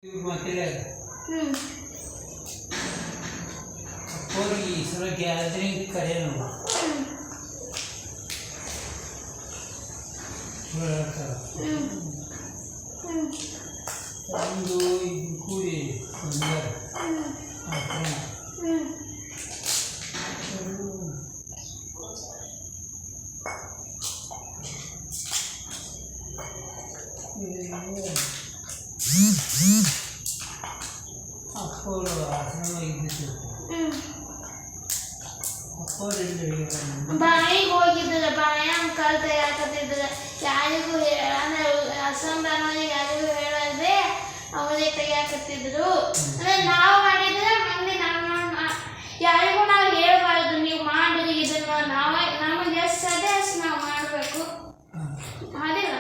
हम्म और ये इसमें गैदरिंग करें ना थोड़ा सा ಒಂದು ಇದು ಕೂಡಿ अंदर ಅಪ್ಪೋರು ಆಶ್ರಮ ಇದ್ದಿತ್ತು ಅಪ್ಪೋರು ಬಾಯಿಗೆ ಹೋಗಿದ್ರೆ ಬಾಯಾಮ್ ಕಲ್ ತೆಗಿಯಾಕತ್ತಿದ್ರೆ ಯಾರಿಗೂ ಅಂದ್ರೆ ಅಸಂಧಾನವಾಗಿ ಯಾರಿಗೂ ಹೇಳದೆ ಅವರೇ ತೆಗಿಯಾಕತ್ತಿದ್ರು ಅಂದ್ರೆ ನಾವು ಮಾಡಿದ್ರೆ ಮಂದಿ ನಮ್ಮ ಯಾರಿಗೂ ನಾವು ಹೇಳ್ಬಾರ್ದು ನೀವು ಮಾಡಿರಿ ಇದನ್ನ ನಾವೇ ನಮಗೆ ಎಷ್ಟು ಸಾಧ್ಯ ಅಷ್ಟು ನಾವು ಮಾಡಬೇಕು ಮಾಡಿಲ್ಲ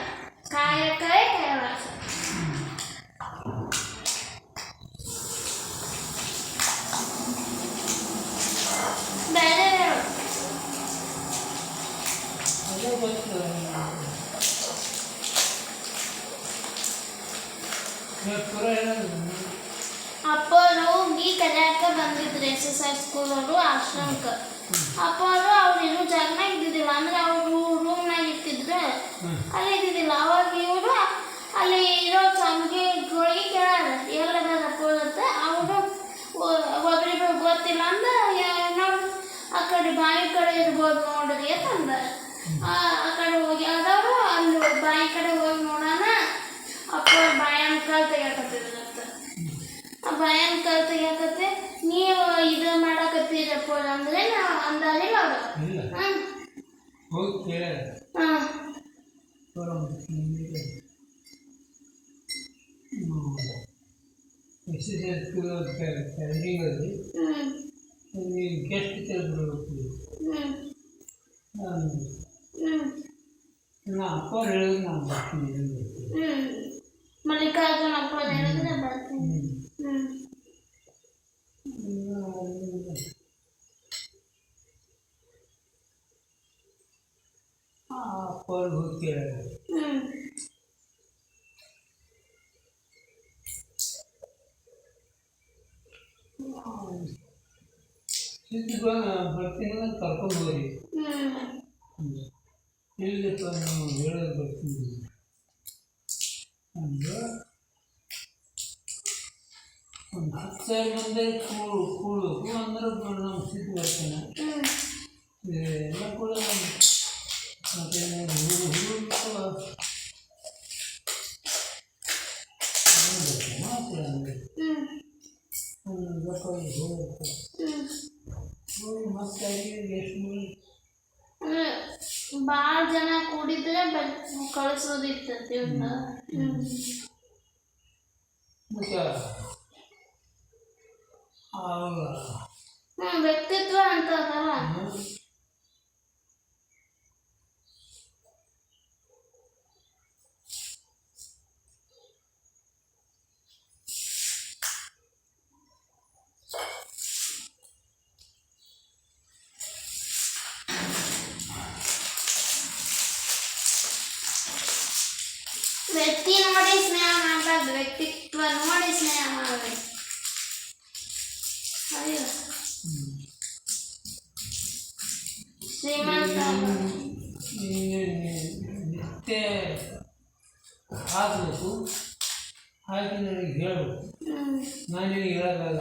ಕಾಯಕವೇ ಕೈಲಾಸ ಬೇರೆ ಹೇಳು ಅದೇ ಗೊತ್ತು ಪುರ ಹೇಳೋದು ಅಪ್ಪರು ಈ ಕಲಿಯಾಕ ಬಂದಿದ್ರು ಎಕ್ಸಸೈಸ್ ಸ್ಕೂಲವರು ಆಶ್ರಮಕ್ಕೆ ಅಪ್ಪರು ಅವ್ರು ಇರೋ ಜಾಗನಾಗ ಇದ್ದಿದ್ದಿಲ್ಲ ಅಂದ್ರೆ ಅವರು ರೂಮ್ನಾಗ ಇರ್ತಿದ್ರು ಅಲ್ಲಿ ಇದ್ದಿದ್ದಿಲ್ಲ ಅವಾಗ ಇವರು ಅಲ್ಲಿ ಇರೋ ಸಂಖ್ಯೆಗಳಿಗೆ ಕೇಳಾರ ಎಲ್ಲದಾರ ಅಪ್ಪ ಅಂತ ಅವರು ಒಬ್ರಿಬ್ರು ಗೊತ್ತಿಲ್ಲ ಅಂದ್ರೆ ನಾವು ಆ ಕಡೆ ಬಾವಿ ಕಡೆ ಇರ್ಬೋದು ನೋಡ್ರಿ ಅಂತಂದ ಆ ಕಡೆ ಹೋಗಿ ಆದವರು ಅಲ್ಲಿ ಬಾವಿ ಕಡೆ ಹೋಗಿ ನೋಡೋಣ ಅಪ್ಪ ಬಾಯನ್ ಕಾಲ್ ತೆಗಿಯಾಕತ್ತಿದ್ರಂತ ಆ ಬಾಯನ್ ಕಾಲ್ ತೆಗಿಯಾಕತ್ತೆ ನೀವು ಇದು ಮಾಡಾಕತ್ತೀರಪ್ಪ ಅಂದ್ರೆ ನಾವು ಅಂದಾರಿಲ್ಲ ಅವರು ಇಲ್ಲ ಹೋಗಿ ಕೇಳ ಹಾಂ ಎಕ್ಸಸೈಸ್ ಕ್ಯಾಲರಿಂಗ್ ಅಲ್ಲಿ ಗೆಸ್ಟ್ ತೆಗೆದುಬಿಡ್ಬೇಕು ನಾ ಅಪ್ಪ ಹೇಳಿದ್ರೆ ನಾನು ಬರ್ತೀನಿ ಮಲ್ಲಿಕಾರ್ಜುನ ಅಪ್ಪ ಹೇಳಿದ್ರೆ ಬರ್ತೀನಿ ಅಪ್ಪ ಹೋಗಿ ಕೇಳ ಬರ್ತೀನಿ ಕರ್ಕೊಂಡು ಹೋಗಿ ಇಲ್ಲಪ್ಪ ನಾವು ಹೇಳೋದು ಬರ್ತೀನಿ ಅಂದ್ರೆ ಒಂದು 10,000 ಮಂದಿ ಕೂಡಬೇಕು ಅಂದ್ರೆ ನಮ್ಮ ಸ್ಥಿತಿ ಬರ್ತಾನೆ ಎಲ್ಲ ಕೂಡ ಮತ್ತೆ ಮತ್ತೆ ಎಷ್ಟು ಭಾಳ ಜನ ಕೂಡಿದ್ರೆ ಕಳಿಸೋದಿರ್ತೈತಿ ಮತ್ತೆ ವ್ಯಕ್ತಿತ್ವ ಅಂತ ಅದಲ್ಲ ವ್ಯಕ್ತಿ ನೋಡಿ ಸ್ನೇಹ ಮಾಡಬಾರ್ದು ವ್ಯಕ್ತಿತ್ವ ನೋಡಿ ಸ್ನೇಹ ಮಾಡಬೇಕು ಅಯ್ಯೋ ಶ್ರೀಮಂತ ನಿತ್ಯ ಹಾಕಬೇಕು ಹಾಕಿ ನನಗೆ ಹೇಳಬೇಕು ನಾನು ನಿನಗೆ ಹೇಳೋದಲ್ಲ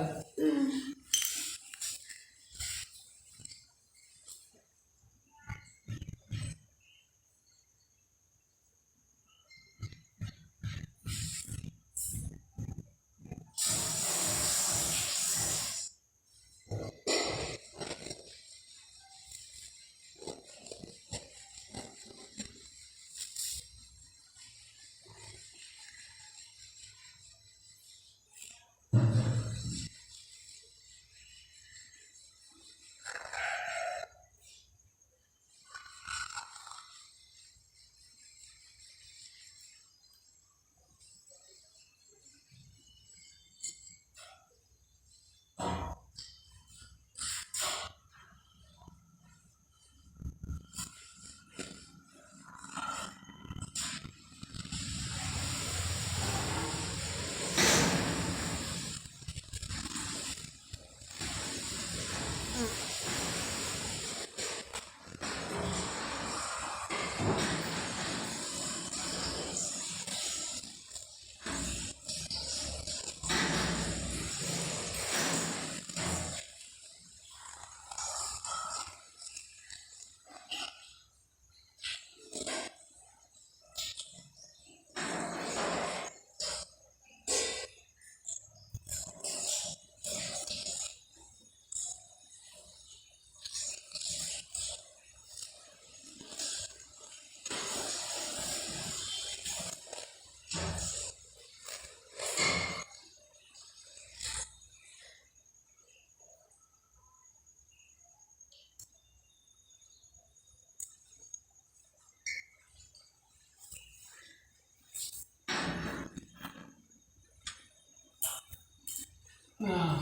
ಹಾಂ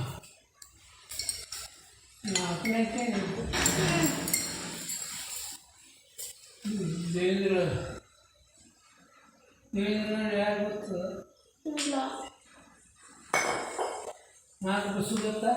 ನಾಲ್ಕನೇಕ್ಕೆ ದೇವೇಂದ್ರ ಯಾರು ಗೊತ್ತು ಇಲ್ಲ 4 ಬಸ್ಸು ಗೊತ್ತಾ